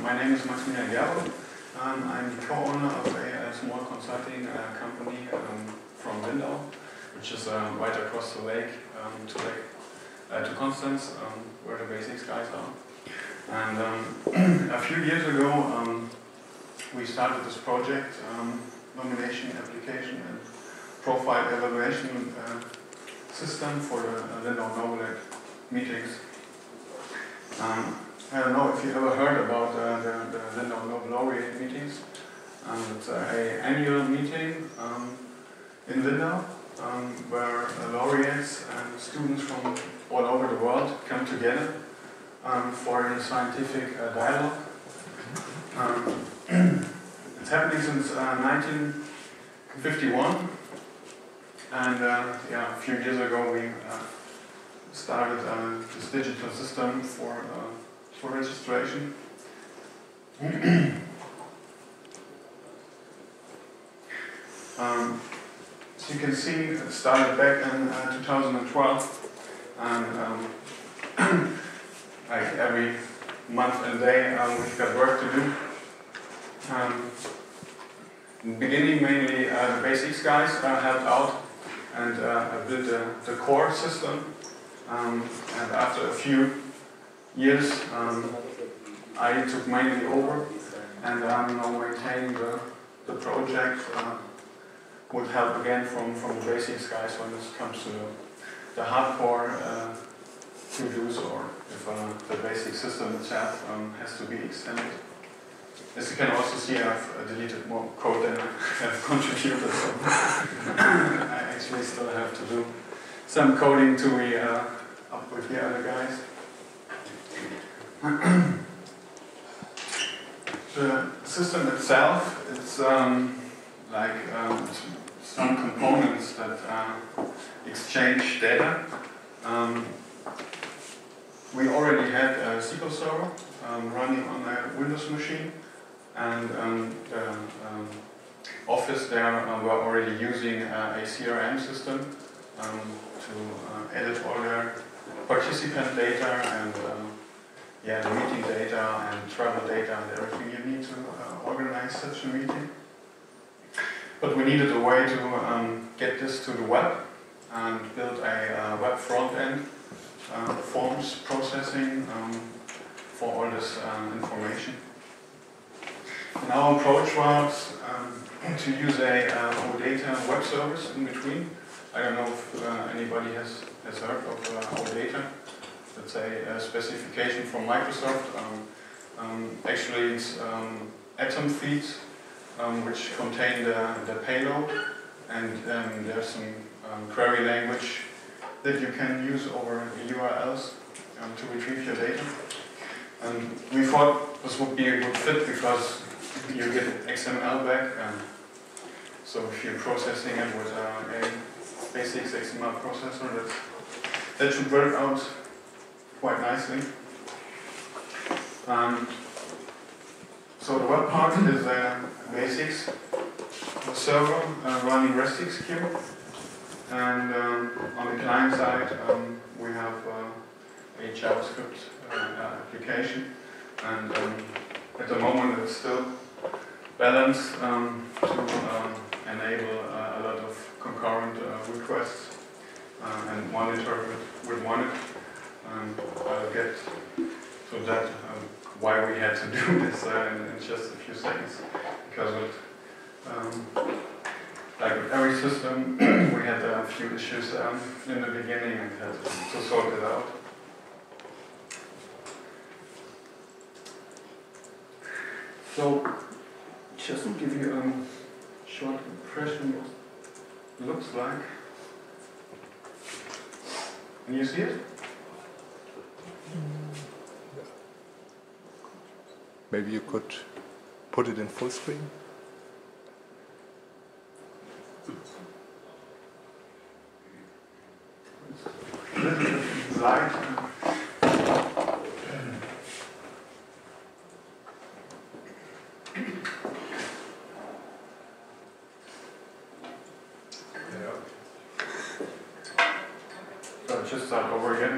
My name is Maximilian Gärber. I'm the co-owner of a small consulting company from Lindau, which is right across the lake to Constance, where the BaseX guys are. And a few years ago, we started this project, nomination, application, and profile evaluation system for the Lindau Noble meetings. I don't know if you ever heard about the Lindau Noble Laureate meetings. It's an annual meeting in Lindau where laureates and students from all over the world come together for a scientific dialogue. It's happening since 1951, and yeah, a few years ago we started this digital system for registration. So you can see it started back in 2012, and like every month and day we've got work to do. In the beginning, mainly the BaseX guys helped out and built the core system. And after a few years, I took mainly over, and I'm now maintaining the project. Would help again from the BaseX guys when it comes to the hardcore to-dos, or if the basic system itself has to be extended. As you can also see, I've deleted more code than I have contributed, so I actually still have to do some coding to be up with the other guys. The system itself, it's like some components that exchange data. We already had a SQL server running on a Windows machine, and the office there were already using a CRM system to edit all their participant data and yeah, the meeting data and travel data and everything you need to organize such a meeting. But we needed a way to get this to the web and build a web front end, forms processing for all this information. And our approach was to use a OData web service in between. I don't know if anybody has heard of OData. It's a specification from Microsoft. Actually, it's atom feeds which contain the payload, and there's some query language that you can use over URLs to retrieve your data. And we thought this would be a good fit because you get XML back. So if you're processing it with a BaseX XML processor, that should work out quite nicely. So the web part is a BaseX server running RESTxQ, and on the client side we have a JavaScript application, and at the moment it's still balanced to enable a lot of concurrent requests and monitor with one. I'll get to that, why we had to do this in just a few seconds, because like with every system, we had a few issues in the beginning and had to sort it out. So, just to give you a short impression what it looks like. Can you see it? Maybe you could put it in full screen. Light. So just start over again.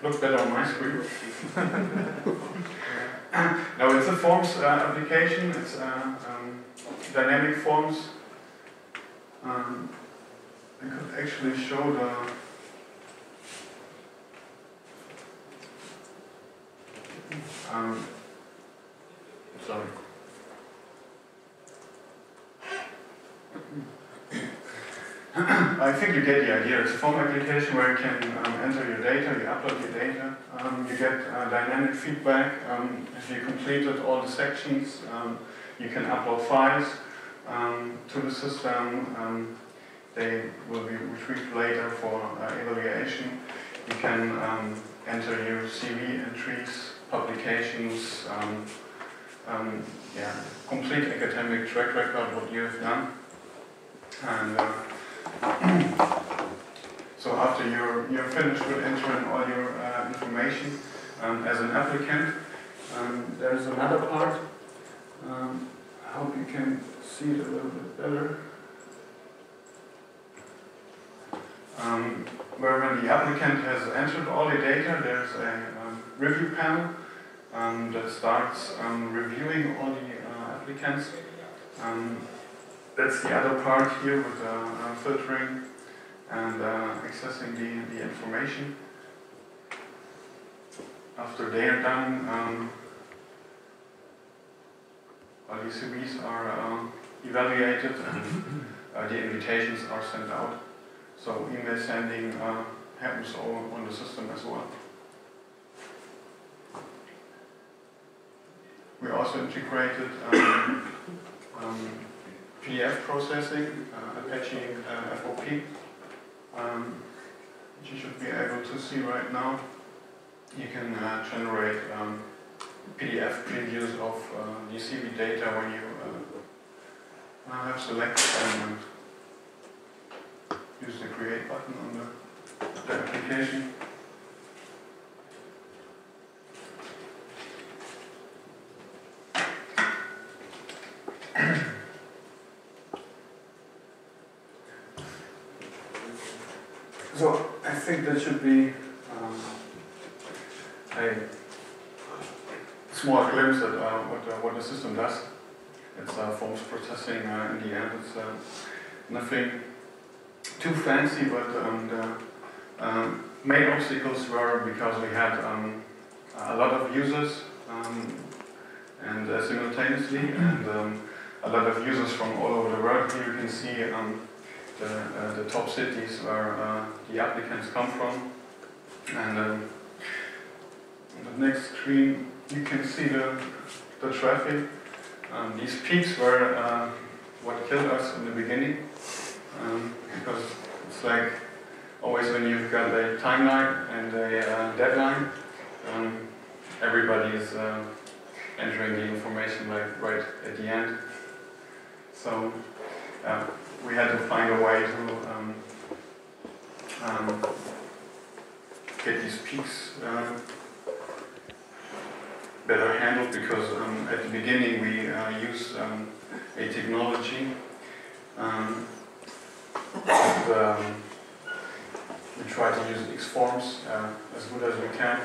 looks better on my screen. No, it's a forms application. It's dynamic forms. I could actually show the sorry. I think you get the idea. It's a form application where you can enter your data, you upload your data, you get dynamic feedback. If you completed all the sections, you can upload files to the system. They will be retrieved later for evaluation. You can enter your CV entries, publications, yeah, complete academic track record, what you have done. And so after you're finished with entering all your information as an applicant, there's another part. I hope you can see it a little bit better. Where when the applicant has entered all the data, there's a review panel that starts reviewing all the applicants. That's the other part here with filtering and accessing the information. After they are done, all the CVs are evaluated and the invitations are sent out. So email sending happens all on the system as well. We also integrated PDF processing, Apache FOP, which you should be able to see right now. You can generate PDF previews of the CV data when you have selected and use the create button on the application. So I think that should be a small glimpse at what the system does. It's forms processing in the end. It's nothing too fancy, but the main obstacles were because we had a lot of users and simultaneously, and a lot of users from all over the world. Here you can see the top cities where the applicants come from, and on the next screen you can see the traffic. These peaks were what killed us in the beginning, because it's like always when you've got a timeline and a deadline, everybody is entering the information like right at the end. So we had to find a way to get these peaks better handled, because at the beginning we used a technology we try to use X-forms as good as we can,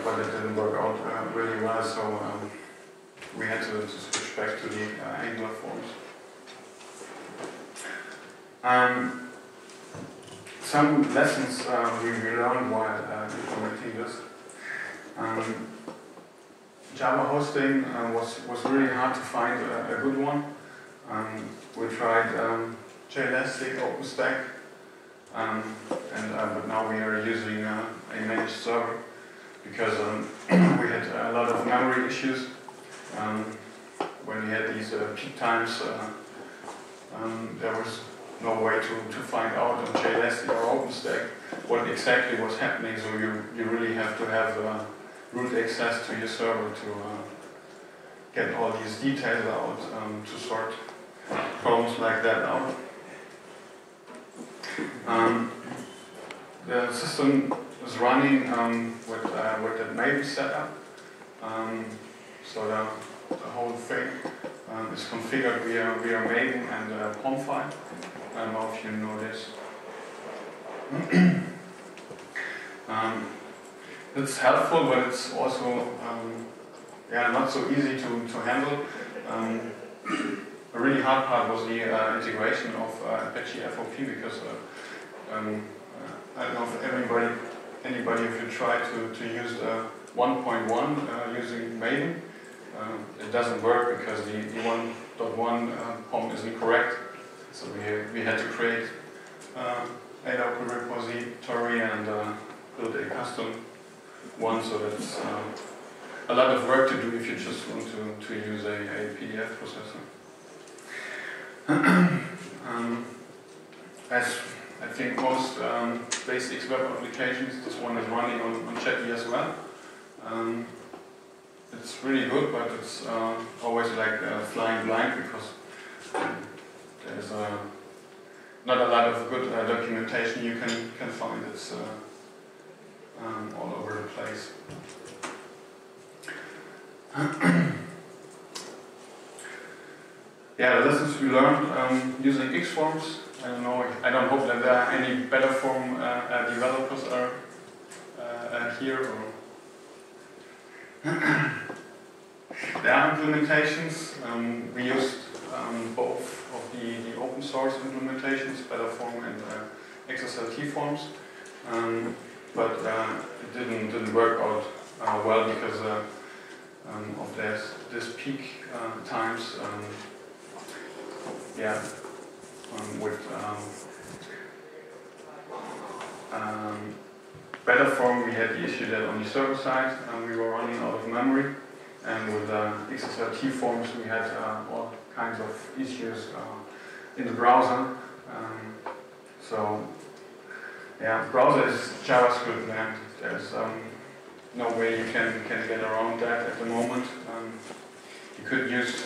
but it didn't work out really well, so we had to switch back to the Angular forms. Some lessons we learned while implementing this. Java hosting was really hard to find a good one. We tried JElastic, OpenStack, but now we are using a managed server because we had a lot of memory issues when we had these peak times. There was no way to find out on JElastic or OpenStack what exactly was happening, so you really have to have root access to your server to get all these details out, to sort problems like that out. The system is running with the Maybe setup, so the whole thing is configured via Maven and POM file. I don't know if you know this. it's helpful, but it's also not so easy to handle. A really hard part was the integration of Apache FOP, because I don't know if anybody of you tried to use 1.1 using Maven. It doesn't work because the 1.1 POM isn't correct. So we had to create atop repository and build a custom one. So that's a lot of work to do if you just want to use a PDF processor. As I think most BaseX web applications, this one is running on Chatty as well. It's really good, but it's always like flying blind, because there's not a lot of good documentation you can find. It's all over the place. Yeah, the lessons we learned using Xforms. I don't hope that there are any better form developers are here. There are implementations. We used both of the open source implementations, Betterform and XSLT forms, but it didn't work out well because of this peak times. With Betterform, we had the issue that on the server side we were running out of memory, and with XSLT forms we had all kinds of issues in the browser. Browser is JavaScript, and there's no way you can get around that at the moment. You could use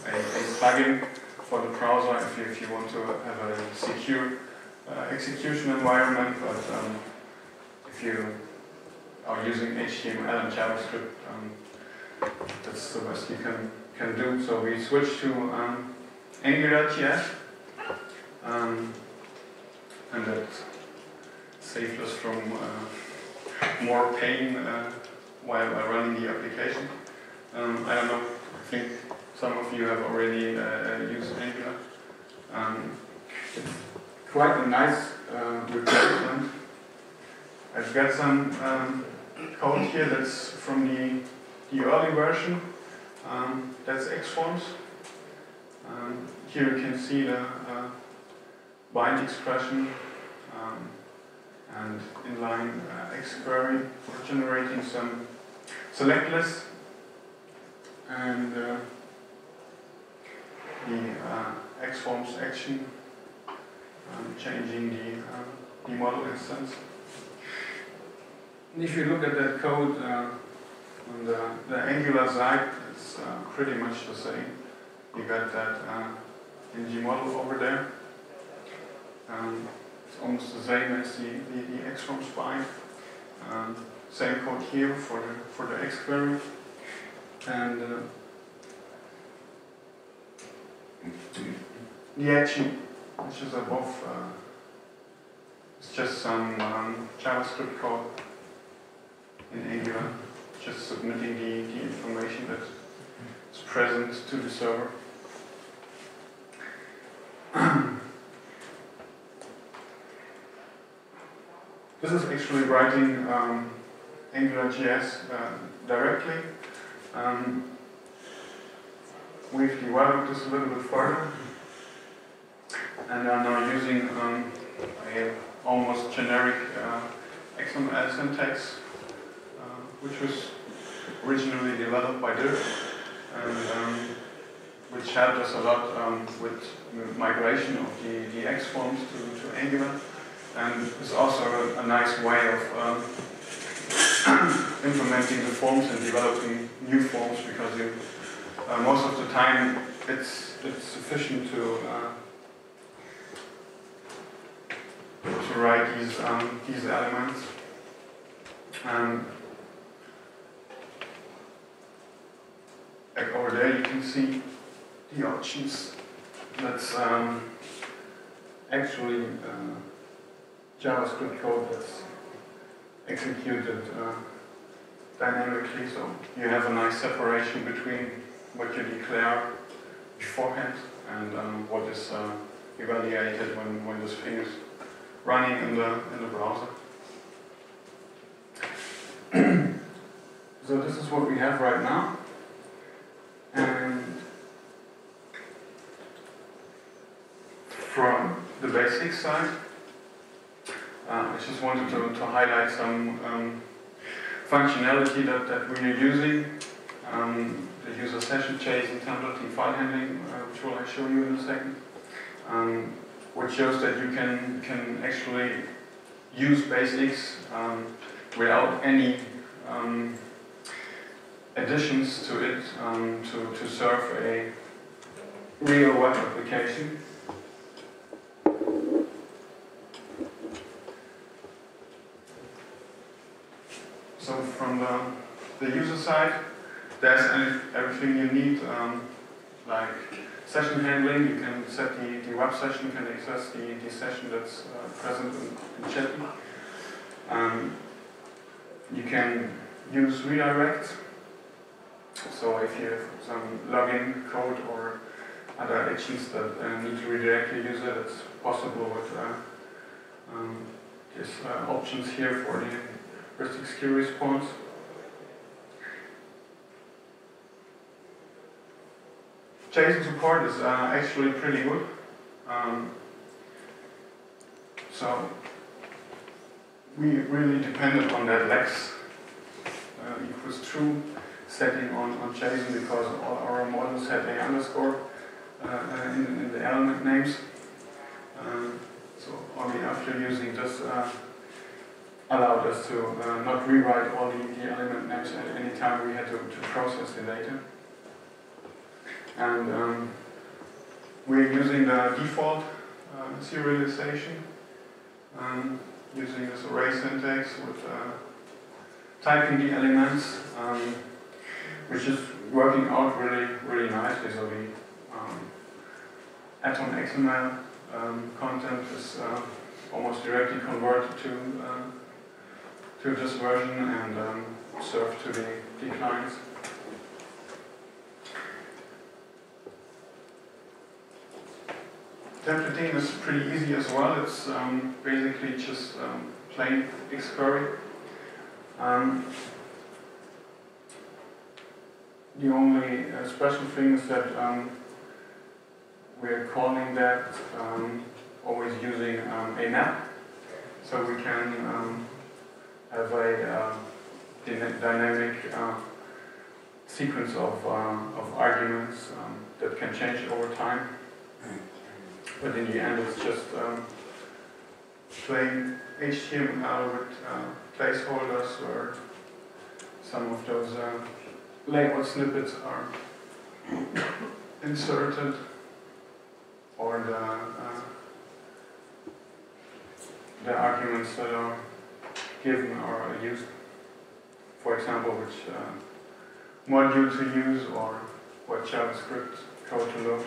a plugin for the browser if you want to have a secure execution environment, but if you are using HTML and JavaScript, that's the best you can do. So we switched to Angular.js, and that saved us from more pain while running the application. I don't know, I think some of you have already used Angular. It's quite a nice replacement. I've got some code here that's from the early version. That's Xforms. Here you can see the bind expression and inline xquery for generating some select lists, and the Xforms action changing the model instance. And if you look at that code on the Angular side, it's pretty much the same. You got that ng model over there. It's almost the same as the Xforms bind. Same code here for the xquery, and the action, which is above, it's just some JavaScript code in Angular, just submitting the information that is present to the server. This is actually writing AngularJS directly. We've developed this a little bit further, and are now using a almost generic XML syntax, which was originally developed by Dirk, and which helped us a lot with migration of the Xforms to Angular, and is also a nice way of implementing the forms and developing new forms, because you, most of the time it's sufficient to write these elements. Like over there, you can see the options. That's actually JavaScript code that's executed dynamically, so you have a nice separation between what you declare beforehand and what is evaluated when this thing is running in the browser. So this is what we have right now, and from the BaseX side, I just wanted to highlight some functionality that we are using. The user session JSON templating file handling, which will I show you in a second, which shows that you can actually use BaseX without any additions to it to serve a real web application. So from the user side, there's everything you need, like session handling. You can set the web session, you can access the session that's present in chat. You can use redirects. So if you have some login code or other agents that need to redirect the user, that's possible with these options here for the BaseX queue response. JSON support is actually pretty good. So we really depended on that lex equals true setting on JSON, because all our models had a underscore in the element names. So only after using this allowed us to not rewrite all the element names at any time we had to process the data. And we're using the default serialization, using this array syntax with typing the elements, which is working out really nicely. So the atop XML content is almost directly converted to this version and served to the clients. Templating is pretty easy as well. It's basically just plain xquery. The only special thing is that we're calling that always using a map, so we can have a dynamic sequence of arguments that can change over time. But in the end, it's just plain HTML with placeholders where some of those layout snippets are inserted, or the arguments that are given or used. For example, which module to use or what JavaScript code to load.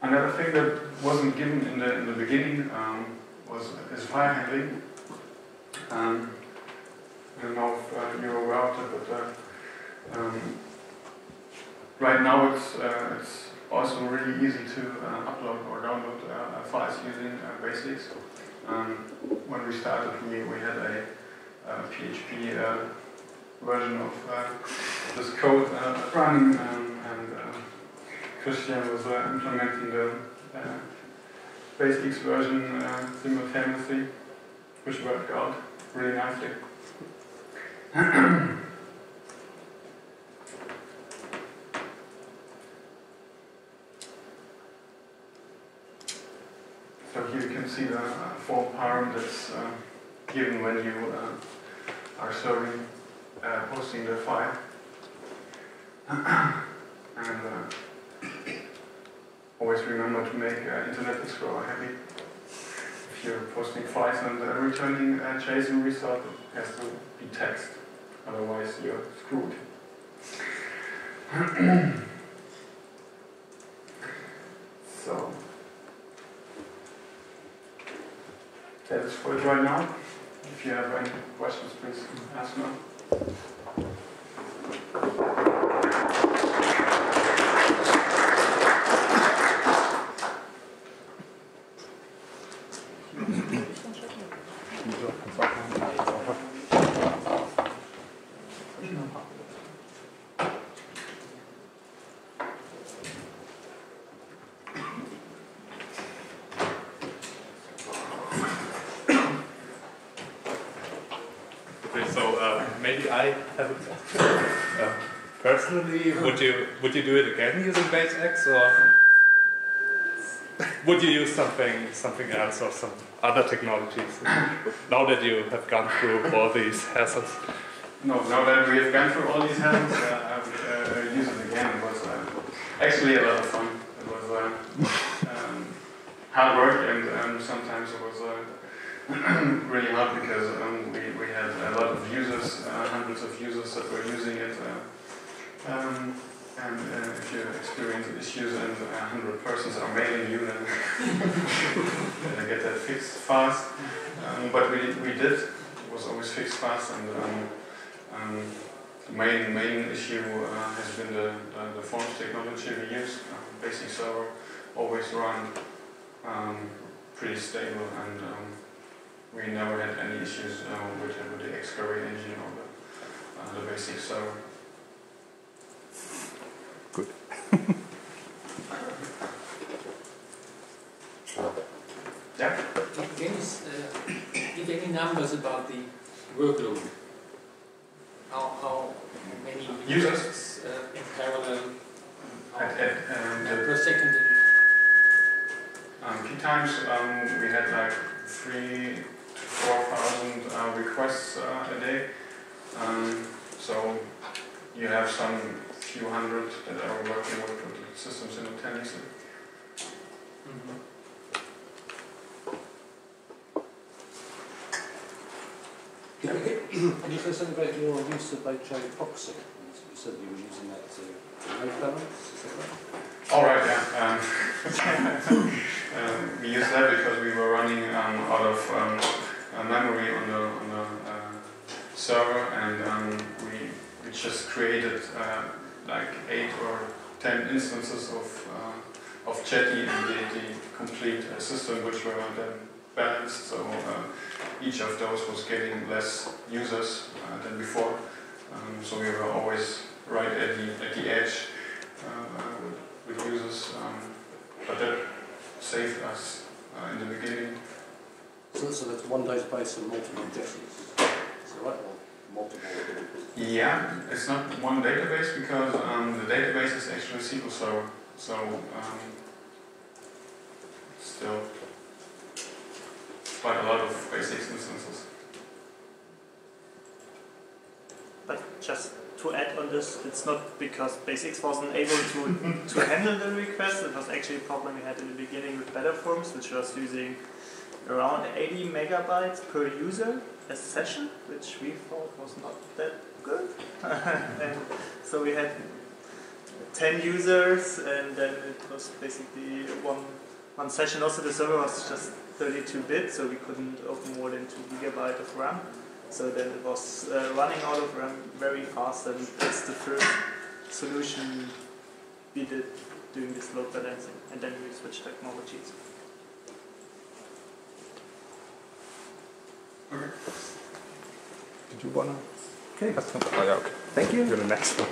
Another thing that wasn't given in the beginning is file handling. I don't know if you're aware of it, but right now it's also really easy to upload or download files using BaseX. When we started, we had a PHP version of this code running, and Christian was implementing the BaseX version simultaneously, which worked out really nicely. So here you can see the form param that's given when you are serving, posting the file. And always remember to make Internet Explorer happy. If you're posting files and returning a JSON result, it has to be text, otherwise you're screwed. So right now. If you have any questions, please ask now. Maybe I have personally, would you do it again using BaseX, or would you use something else or some other technologies now that you have gone through all these hassles? No, now that we have gone through all these hassles, I would use it again. It was actually a lot of fun. It was hard work, and sometimes it was really hard because we had a lot of users, hundreds of users that were using it. And if you experience issues and 100 persons are mailing you, then get that fixed fast. But we did. It was always fixed fast, and the main issue has been the forms technology we use. Basic server always run pretty stable, and we never had any issues with the Xarray engine or the basic server. Good. Yeah. Can you give any numbers about the workload? How many users in parallel per second? Peak times we had like 3,000 to 4,000 requests a day. So you have some few hundred that are working with the system simultaneously. Mm-hmm. Can you say something about your use of HA proxy? You said you were using that to load balance, is that right? All right, yeah. We used that because we were running out of memory on the server, and we just created like 8 or 10 instances of Chatty and the complete system, which were then balanced. So each of those was getting less users than before. So we were always right at the edge with users, but that saved us in the beginning. So that's one database and multiple injections, is that right? Or multiple? Yeah, it's not one database because the database is actually a SQL server. So still quite a lot of BaseX instances. But just to add on this, it's not because BaseX wasn't able to handle the request. It was actually a problem we had in the beginning with Better Forms, which was using around 80 megabytes per user a session, which we thought was not that good. And so we had 10 users, and then it was basically one session. Also, the server was just 32-bit, so we couldn't open more than 2 gigabytes of RAM. So then it was running out of RAM very fast, and that's the first solution we did doing this load balancing, and then we switched technologies. Okay. Did you wanna? Okay. Oh, yeah, okay. Thank you. You're the next one.